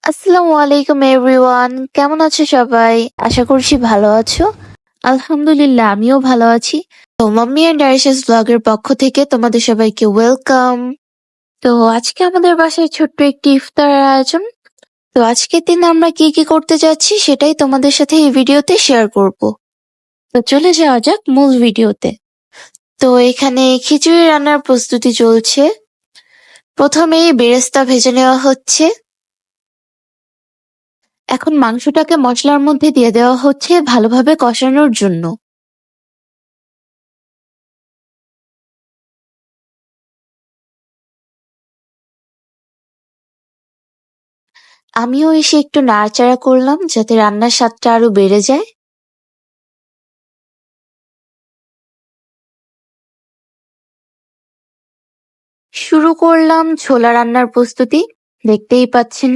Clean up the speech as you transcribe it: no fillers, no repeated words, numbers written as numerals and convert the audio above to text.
আসসালামু আলাইকুম এভরিওয়ান, কেমন আছো সবাই? আশা করছি ভালো আছো। আলহামদুলিল্লাহ আমিও ভালো আছি। তো মাম্মি এন্ড আরিশাস ব্লগের পক্ষ থেকে তোমাদের সবাইকে ওয়েলকাম। তো আজকে আমাদের বাসায় ছোট্ট একটি ইফতারের আয়োজন। তো আজকের দিন আমরা কি কি করতে যাচ্ছি সেটাই তোমাদের সাথে এই ভিডিওতে শেয়ার করব। তো চলে যাওয়া যাক মূল ভিডিওতে। তো এখানে খিচুড়ি রান্নার প্রস্তুতি চলছে। প্রথমেই বেরেস্তা ভেজে নেওয়া হচ্ছে। এখন মাংসটাকে মসলার মধ্যে দিয়ে দেওয়া হচ্ছে ভালোভাবে কষানোর জন্য। আমিও এসে একটু নাড়াচাড়া করলাম যাতে রান্নার স্বাদটা আরো বেড়ে যায়। শুরু করলাম ছোলা রান্নার প্রস্তুতি। দেখতেই পাচ্ছেন